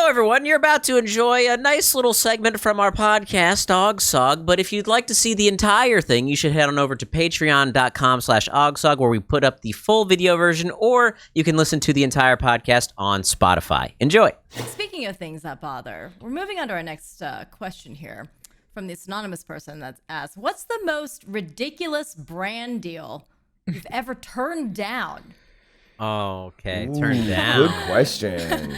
Hello, everyone. You're about to enjoy a nice little segment from our podcast, OGSoG. But if you'd like to see the entire thing, you should head on over to patreon.com/OGSoG, where we put up the full video version, or you can listen to the entire podcast on Spotify. Enjoy. Speaking of things that bother, we're moving on to our next question here from this anonymous person that's asked, what's the most ridiculous brand deal you've ever turned down? Oh, okay. Turn down. Good question.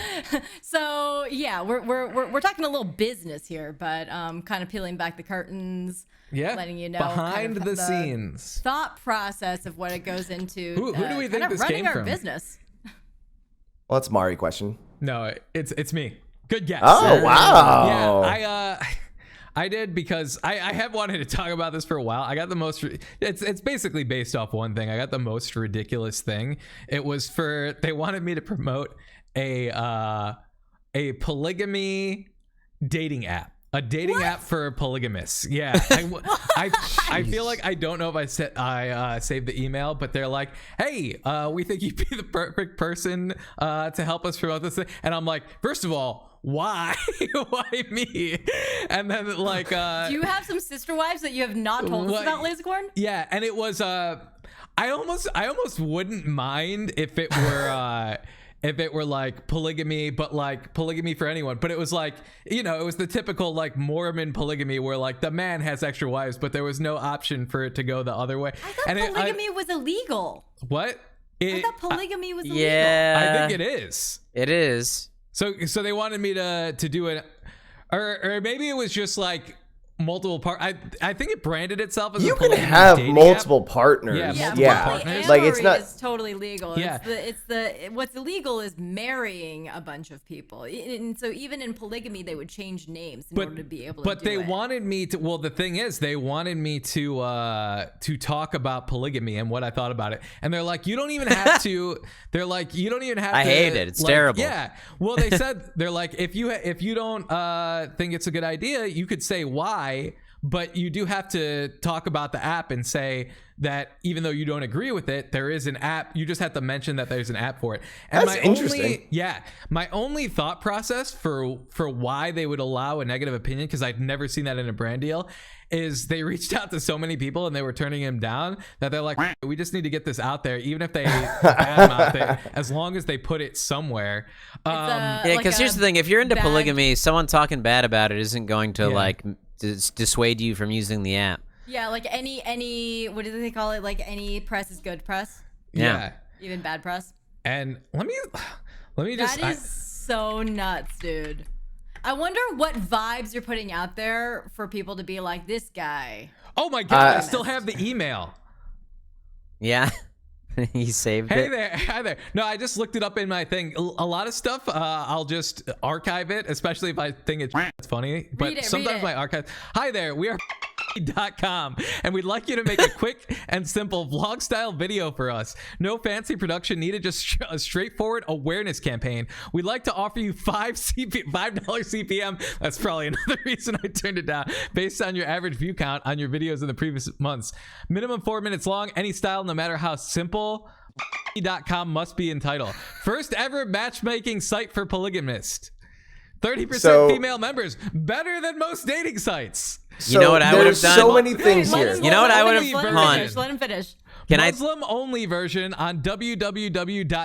So yeah, we're talking a little business here, but kind of peeling back the curtains, letting you know behind kind of the scenes thought process of what it goes into. Who do we think this running came our from? business? Well, that's Mari question. No, it's me. Good guess. Oh wow. Yeah, I did because I have wanted to talk about this for a while. I got the most. It's basically based off one thing. I got the most ridiculous thing. It was they wanted me to promote a polygamy dating app. A dating app for polygamists. Yeah, I feel like I don't know if I saved the email, but they're like, "Hey, we think you'd be the perfect person to help us promote this thing." And I'm like, first of all, why? Why me? And then like, do you have some sister wives that you have not told us about, Lasercorn? Yeah, and it was I almost wouldn't mind if it were. If it were like polygamy, but like polygamy for anyone. But it was like, it was the typical like Mormon polygamy where like the man has extra wives, but there was no option for it to go the other way. I thought polygamy was illegal. What? I thought polygamy was illegal. Yeah. I think it is. It is. So they wanted me to do it, or maybe it was just like multiple I think it branded itself as you a can polygamy have dating multiple app. partners. Yeah, partners. Like it's not. Is totally legal. Yeah. It's the what's illegal is marrying a bunch of people. And so even in polygamy, they would change names in order to be able to. But they wanted me to. Well, the thing is, they wanted me to talk about polygamy and what I thought about it. And they're like, you don't even have to. They're like, you don't even have to. I hate it. It's terrible. Yeah. Well, they said they're like, if you don't think it's a good idea, you could say why. But you do have to talk about the app and say that even though you don't agree with it, there is an app. You just have to mention that there's an app for it. And That's interesting. my only thought process for why they would allow a negative opinion, because I'd never seen that in a brand deal, is they reached out to so many people and they were turning him down that they're like, we just need to get this out there, even if they badmouth it, as long as they put it somewhere. Yeah, because here's the thing: if you're into polygamy, someone talking bad about it isn't going to like dissuade you from using the app. Yeah, like any what do they call it? Like any press is good press. Yeah. Even bad press. And let me just. That is so nuts, dude. I wonder what vibes you're putting out there for people to be like, this guy. Oh my God! I still have the email. Yeah. He saved it. Hey there, hi there. No, I just looked it up in my thing. A lot of stuff, I'll just archive it, especially if I think it's funny. But sometimes my archive. Hi there, we are .com, and we'd like you to make a quick and simple vlog style video for us. No fancy production needed, just a straightforward awareness campaign. We'd like to offer you $5 CPM. That's probably another reason I turned it down, based on your average view count on your videos in the previous months. Minimum 4 minutes long, any style, no matter how simple. .com must be entitled. First ever matchmaking site for polygamists. 30% female members, better than most dating sites. You know what I would have done? So many things here. You know what I would have done? Let him finish. Muslim only version on www.com.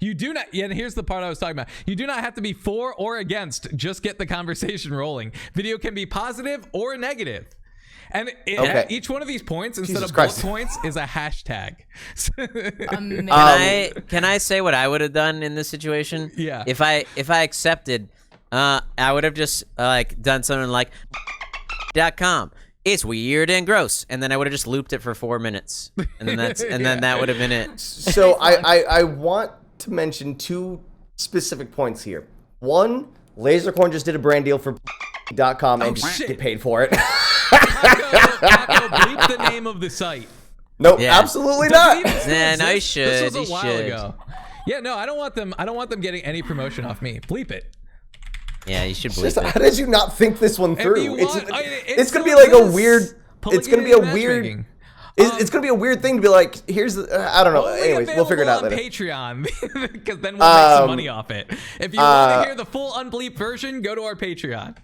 You do not, and here's the part I was talking about. You do not have to be for or against. Just get the conversation rolling. Video can be positive or negative. And each one of these points, instead of bullet points, is a hashtag. Can I say what I would have done in this situation? Yeah. If I accepted, I would have just done something like .com. It's weird and gross, and then I would have just looped it for 4 minutes, and then then that would have been it. So I want to mention two specific points here. One, Lasercorn just did a brand deal for .com and just get paid for it. Taco, bleep the name of the site. Nope, absolutely not. No, you should. This was a while ago. Yeah, no, I don't want them getting any promotion off me. Bleep it. Yeah, you should bleep it. How did you not think this one through? It's gonna be like a weird. It's gonna be a weird. It's gonna be a weird thing to be like, here's the, I don't know. Only Anyways, we'll figure it out available later. on Patreon, because then we'll make some money off it. If you want to hear the full unbleeped version, go to our Patreon.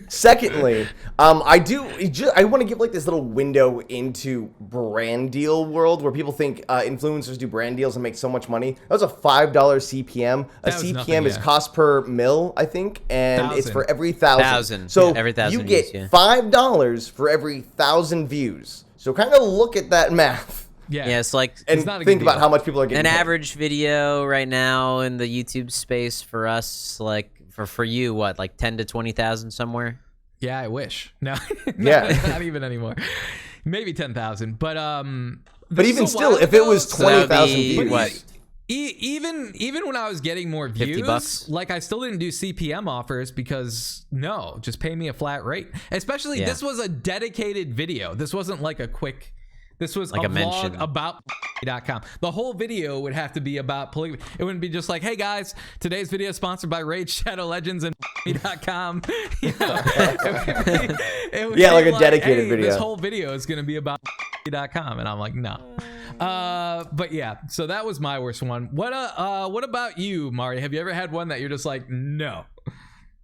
Secondly, I want to give like this little window into brand deal world where people think influencers do brand deals and make so much money. That was a $5 CPM. A CPM nothing, is yeah. cost per mil, I think, and it's 1,000. for every 1,000. So every 1,000 you get views, yeah. $5 for every 1,000 views. So kind of look at that math Yeah, it's like and not a think good about deal. how much people are getting an paid. average video right now in the YouTube space for us, like for you, what, like 10 to 20,000 somewhere? Yeah, I wish. No, Yeah. not even anymore. Maybe 10,000, but But even still, if it was So that would 20,000 be, views, what? Even when I was getting more views, $50? like I still didn't do CPM offers because no, just pay me a flat rate. Especially this was a dedicated video. This wasn't like a quick. This was Like a a mention. vlog about .com. The whole video would have to be about polygamy. It wouldn't be just like, hey guys, today's video is sponsored by Raid Shadow Legends and .com. You know, it would Yeah, be like a dedicated hey, video. This whole video is going to be about .com, and I'm like, no. But yeah, so that was my worst one. What about you, Mari? Have you ever had one that you're just like, no?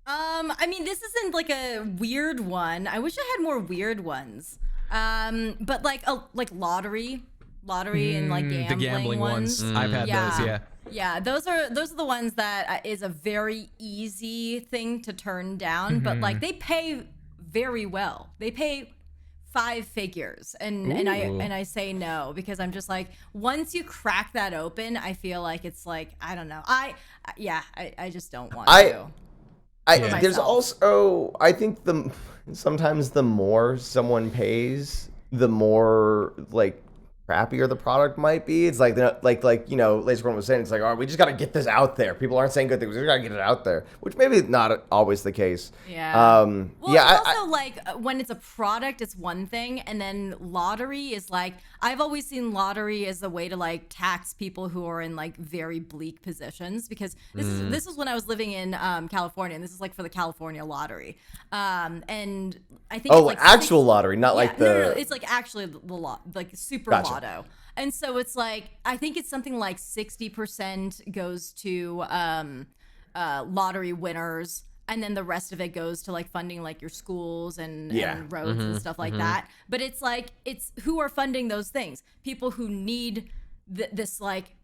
I mean, this isn't like a weird one. I wish I had more weird ones. But like lottery and like gambling, the gambling ones. I've had those, yeah. Yeah, those are the ones that is a very easy thing to turn down, but like they pay very well. They pay 5 figures, and I say no because I'm just like, once you crack that open, I feel like it's like, I don't know. I just don't want to. There's also, I think sometimes the more someone pays, the more like crappier the product might be. It's like you know, Laser Corn was saying, it's like, oh, we just got to get this out there. People aren't saying good things. We just got to get it out there, which maybe not always the case. Yeah. Well, it's also like when it's a product, it's one thing, and then lottery is like, I've always seen lottery as a way to like tax people who are in like very bleak positions, because this is when I was living in California, and this is like for the California lottery, and I think it's like actual lottery, not like the. No, it's like actually the like super Gotcha. lotto. And so it's like, I think it's something like 60% goes to lottery winners, and then the rest of it goes to like funding like your schools and roads and stuff like that. But it's like, it's who are funding those things? People who need this like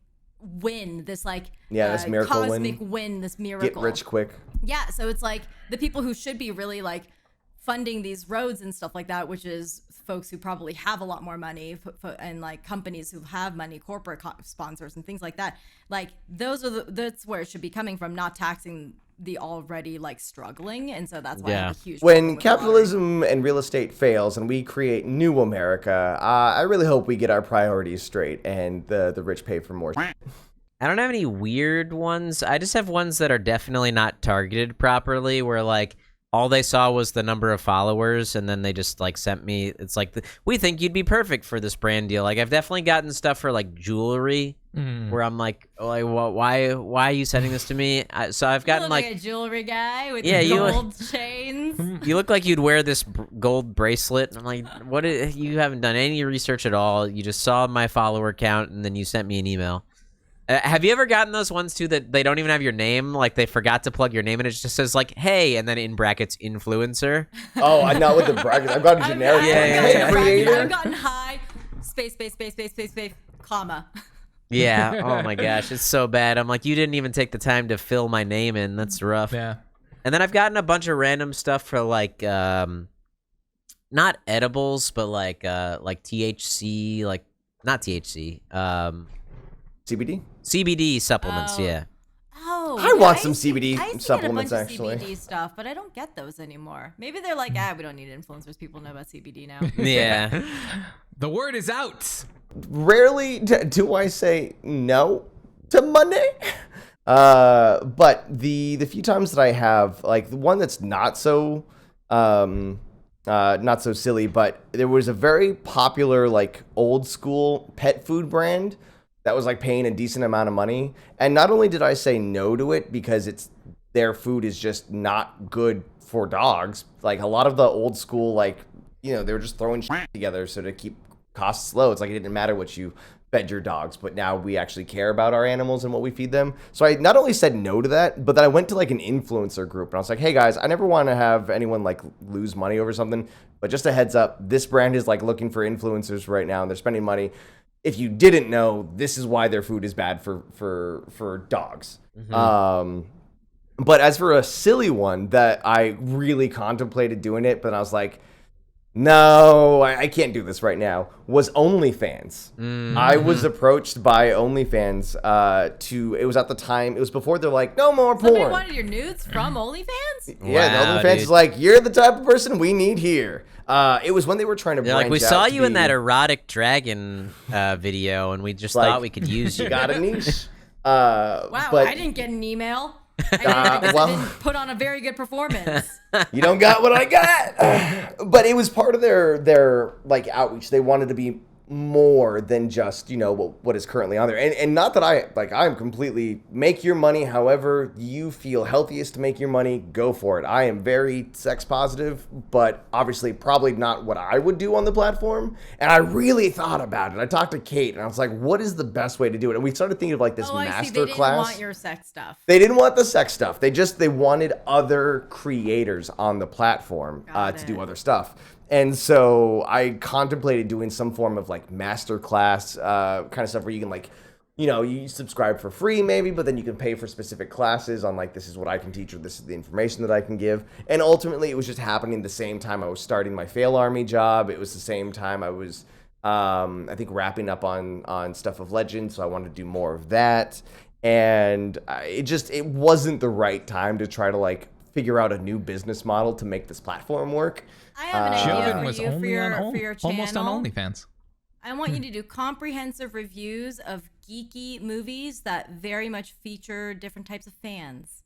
win, this like this miracle cosmic win, this miracle. Get rich quick. Yeah, so it's like the people who should be really like funding these roads and stuff like that, which is folks who probably have a lot more money and like companies who have money, corporate sponsors and things like that. Like that's where it should be coming from, not taxing the already like struggling. And so that's why I have a huge problem When with capitalism and real estate fails and we create new America, I really hope we get our priorities straight and the rich pay for more. I don't have any weird ones. I just have ones that are definitely not targeted properly, where like all they saw was the number of followers, and then they just like sent me, it's like, we think you'd be perfect for this brand deal. Like I've definitely gotten stuff for like jewelry where I'm like, why are you sending this to me? So I've gotten you look like a jewelry guy with gold chains. You look like you'd wear this gold bracelet. I'm like, you haven't done any research at all. You just saw my follower count and then you sent me an email. Have you ever gotten those ones too that they don't even have your name? Like they forgot to plug your name and it just says like, hey, and then in brackets, influencer. Oh, I'm not with the brackets. I've gotten generic. I've gotten high, space, comma. Yeah. Oh my gosh, it's so bad. I'm like, you didn't even take the time to fill my name in. That's rough. Yeah. And then I've gotten a bunch of random stuff for like, not edibles, but like THC, like not THC, CBD supplements. Yeah. Oh, I want some used to- CBD I used to supplements, get a bunch actually. Of CBD stuff, but I don't get those anymore. Maybe they're like, we don't need influencers. People know about CBD now. Yeah. The word is out. Rarely do I say no to Monday. But the few times that I have, like the one that's not so silly, but there was a very popular like old school pet food brand that was like paying a decent amount of money. And not only did I say no to it because their food is just not good for dogs. Like a lot of the old school, like, you know, they were just throwing shit together so to keep costs low. It's like it didn't matter what you fed your dogs, but now we actually care about our animals and what we feed them. So I not only said no to that, but then I went to like an influencer group and I was like, hey guys, I never want to have anyone like lose money over something, but just a heads up, this brand is like looking for influencers right now and they're spending money. If you didn't know, this is why their food is bad for dogs. But as for a silly one that I really contemplated doing it, but I was like, no, I can't do this right now, was OnlyFans. I was approached by OnlyFans it was at the time, it was before they're like, no more porn. Somebody wanted your nudes from OnlyFans? Yeah, Wow, the OnlyFans dude. is like, you're the type of person we need here. It was when they were trying to They're branch like, we out saw to you in be- that erotic dragon video, and we just Like, thought we could use you. You got a niche. Wow, but I didn't get an email. I didn't put on a very good performance. you don't got what I got. But it was part of their like outreach. They wanted to be more than just, you know, what is currently on there. And not that I'm completely make your money however you feel healthiest to make your money, go for it. I am very sex positive, but obviously probably not what I would do on the platform. And I really thought about it. I talked to Kate and I was like, what is the best way to do it? And we started thinking of like this I see. master They didn't class. want your sex stuff. They didn't want the sex stuff. They wanted other creators on the platform to do other stuff. And so I contemplated doing some form of like master class kind of stuff where you can like, you know, you subscribe for free maybe, but then you can pay for specific classes on like, this is what I can teach or this is the information that I can give. And ultimately it was just happening the same time I was starting my Fail Army job. It was the same time I was, I think, wrapping up on Stuff of Legend. So I wanted to do more of that. And it wasn't the right time to try to like figure out a new business model to make this platform work. I have an idea Joven for was you only for your channel. almost on OnlyFans. I want you to do comprehensive reviews of geeky movies that very much feature different types of fans.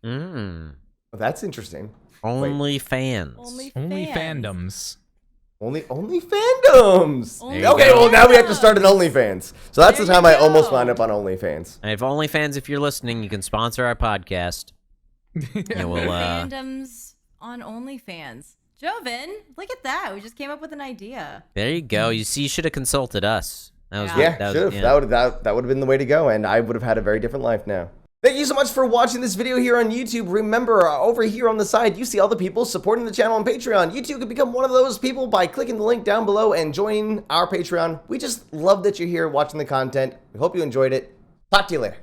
Well, that's interesting. OnlyFans. Only fandoms. Only fandoms. Only Okay, well now we have to fandoms. start an OnlyFans. So that's There the time you I almost go. wound up on OnlyFans. And if OnlyFans, if you're listening, you can sponsor our podcast. And we'll, Fandoms on OnlyFans. Joven, look at that. We just came up with an idea. there you go. You see, you should have consulted us. That was Yeah, that should was- have. yeah. That would have been the way to go, and I would have had a very different life now. Thank you so much for watching this video here on YouTube. Remember, over here on the side, you see all the people supporting the channel on Patreon. You too can become one of those people by clicking the link down below and joining our Patreon. We just love that you're here watching the content. We hope you enjoyed it. Talk to you later.